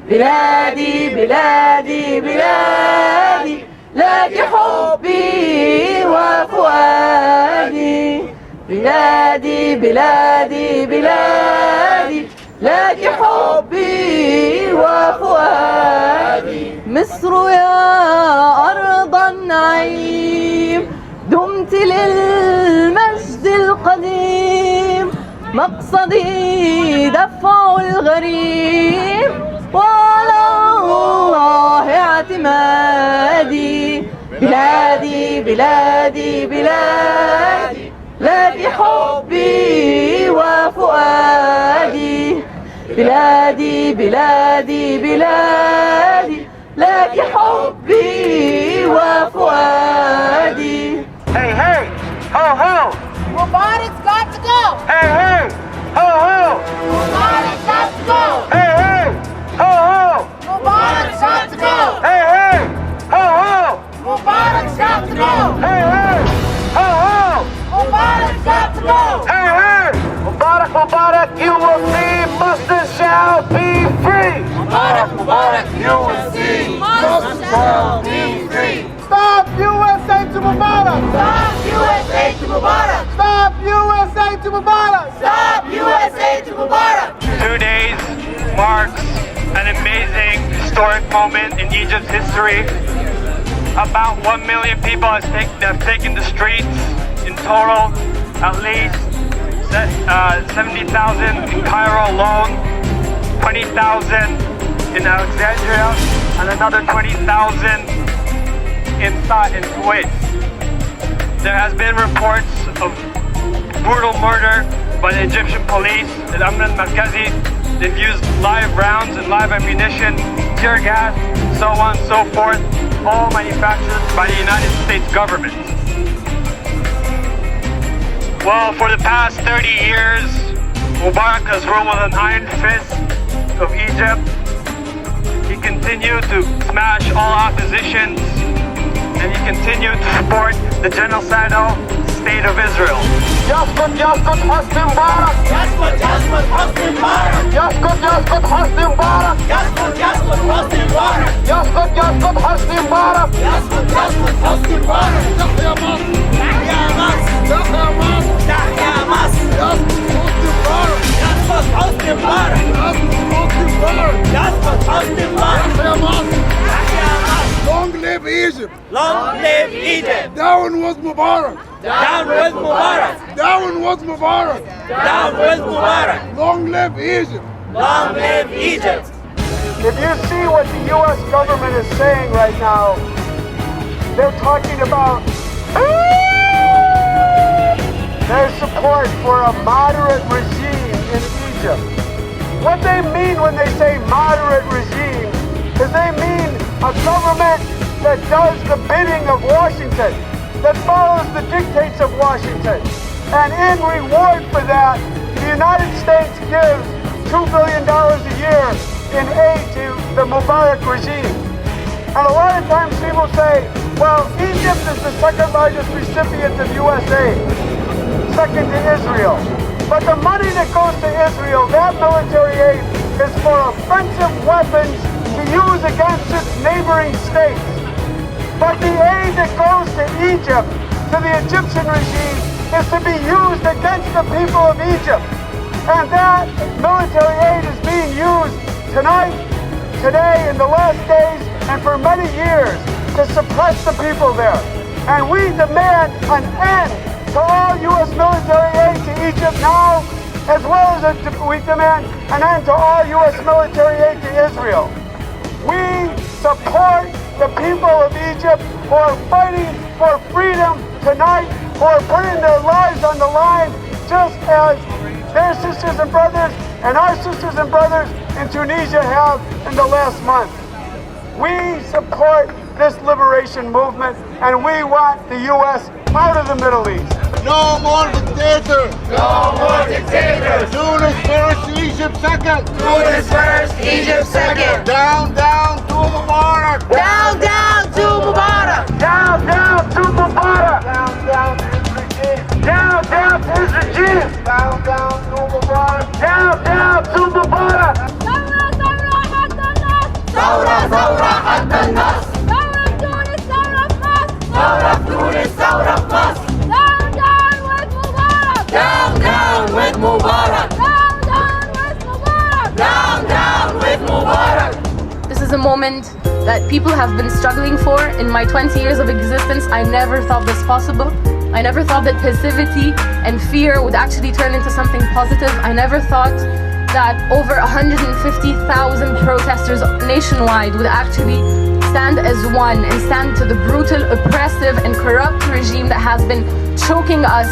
بلادي بلادي بلادي لك حبي وفؤادي بلادي بلادي بلادي لك حبي وفؤادي مصر يا أرض النعيم دمت للمجد القديم مقصدي دفع الغريب وعلى الله اعتمادي بلادي بلادي بلادي لك حبي وفؤادي بلادي بلادي بلادي لك حبي وفؤادي. Hey, hey, ho, ho! Mubarak's got to go! Hey, hey, ho, ho! Mubarak's got to go! Hey, hey, ho, ho! Mubarak's got to go! Hey, hey, ho, ho! Mubarak's got to go! Hey, hey, ho, ho! Mubarak's got to go! Hey, hey! Mubarak, Mubarak, you will see, Muslims shall be free! Mubarak, Mubarak, you will see! Muslims shall be free! Stop USA to Mubarak! Stop USA to Mubarak! Stop USA to Mubarak! Stop USA to Mubarak! 2 days marks an amazing historic moment in Egypt's history. About 1 million people have taken the streets in total, at least 70,000 in Cairo alone, 20,000 in Alexandria, and another 20,000 in Kuwait. There has been reports of brutal murder by the Egyptian police at Amn al-Markazi. They've used live rounds and live ammunition, tear gas, so on and so forth, all manufactured by the United States government. Well, for the past 30 years, Mubarak has ruled with an iron fist of Egypt. He continued to smash all oppositions, and he continued to support the genocidal state of Israel. Yaskut, Yaskut, Hosni Mubarak! Yaskut, Yaskut, Hosni Mubarak! Yaskut, Yaskut, Hosni Mubarak! Yaskut, Yaskut, Hosni Mubarak! Yaskut, Yaskut, Hosni Mubarak! Yaskut, Yaskut, Hosni Mubarak! تحيا مصر! تحيا مصر! تحيا مصر! يسقط حسني مبارك! يسقط حسني مبارك! تحيا مصر! تحيا مصر! Long live Egypt! Long live Egypt! Down with Mubarak! Down with Mubarak! Down with Mubarak! Down with Mubarak! Long live Egypt! Long live Egypt! If you see what the U.S. government is saying right now, they're talking about their support for a moderate regime in Egypt. What they mean when they say moderate regime is they mean a government that does the bidding of Washington, that follows the dictates of Washington. And in reward for that, the United States gives $2 billion a year in aid to the Mubarak regime. And a lot of times people say, well, Egypt is the second largest recipient of U.S. aid, second to Israel. But the money that goes to Israel, that military aid, is for offensive weapons to use against its neighboring states. But the aid that goes to Egypt, to the Egyptian regime, is to be used against the people of Egypt. And that military aid is being used tonight, today, in the last days, and for many years to suppress the people there. And we demand an end to all U.S. military aid to Egypt now, as well as we demand an end to all U.S. military aid to Israel. We support the people of Egypt who are fighting for freedom tonight, who are putting their lives on the line, just as their sisters and brothers and our sisters and brothers in Tunisia have in the last month. We support this liberation movement, and we want the U.S. out of the Middle East. No more dictators! No more dictators! Tunis first, Egypt second! Tunis first, Egypt second! Down, down to Mubarak! Down, down to Mubarak! Down, down to Mubarak! Down, down to his regime! Down, down to his regime! Down, down to Mubarak! Down, down to Mubarak! ثورة ثورة حتى النهضة! ثورة ثورة حتى النصر. ثورة في تونس، ثورة في مصر. ثورة في تونس، ثورة في مصر. Down, down with Mubarak. Down, down with Mubarak. Down, down with Down, down with Mubarak. Mubarak. This is a moment that people have been struggling for. In my 20 years of existence, I never thought this possible. I never thought that passivity and fear would actually turn into something positive. I never thought that over 150,000 protesters nationwide would actually stand as one and stand to the brutal, oppressive, and corrupt regime that has been choking us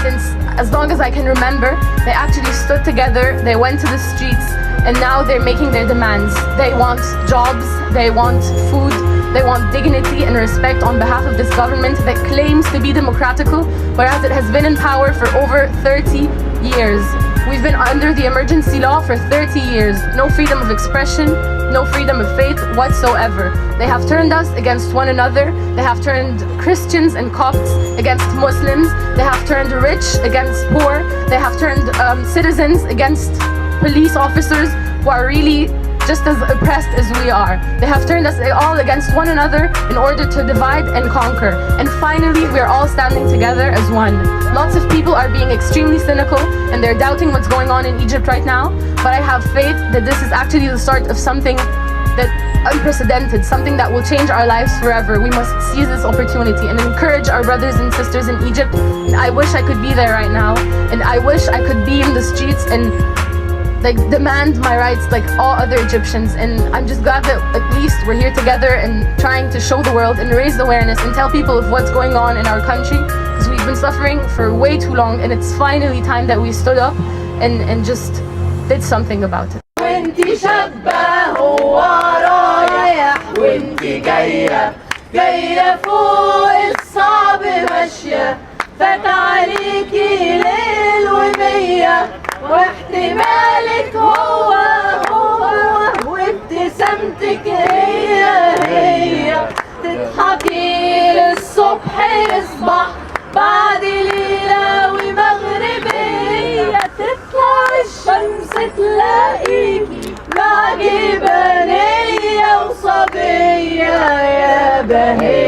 since as long as I can remember. They actually stood together, they went to the streets, and now they're making their demands. They want jobs, they want food, they want dignity and respect on behalf of this government that claims to be democratical, whereas it has been in power for over 30 years. We've been under the emergency law for 30 years. No freedom of expression, no freedom of faith whatsoever. They have turned us against one another. They have turned Christians and Copts against Muslims. They have turned rich against poor. They have turned citizens against police officers who are really just as oppressed as we are. They have turned us all against one another in order to divide and conquer. And finally, we are all standing together as one. Lots of people are being extremely cynical and they're doubting what's going on in Egypt right now. But I have faith that this is actually the start of something that unprecedented, something that will change our lives forever. We must seize this opportunity and encourage our brothers and sisters in Egypt. And I wish I could be there right now. And I wish I could be in the streets and demand my rights like all other Egyptians. And I'm just glad that at least we're here together and trying to show the world and raise awareness and tell people of what's going on in our country, because we've been suffering for way too long, and it's finally time that we stood up and just did something about it. وانتي شابة هو رايح وانتي جاية جاية فوق الصعب ماشية، فات عليكي ليل ومية واحتمالك هو وابتسامتك هي تضحكي للصبح يصبح بعد ليلة ومغربية تطلع الشمس تلاقيكي مع جبنية وصبية يا بهية.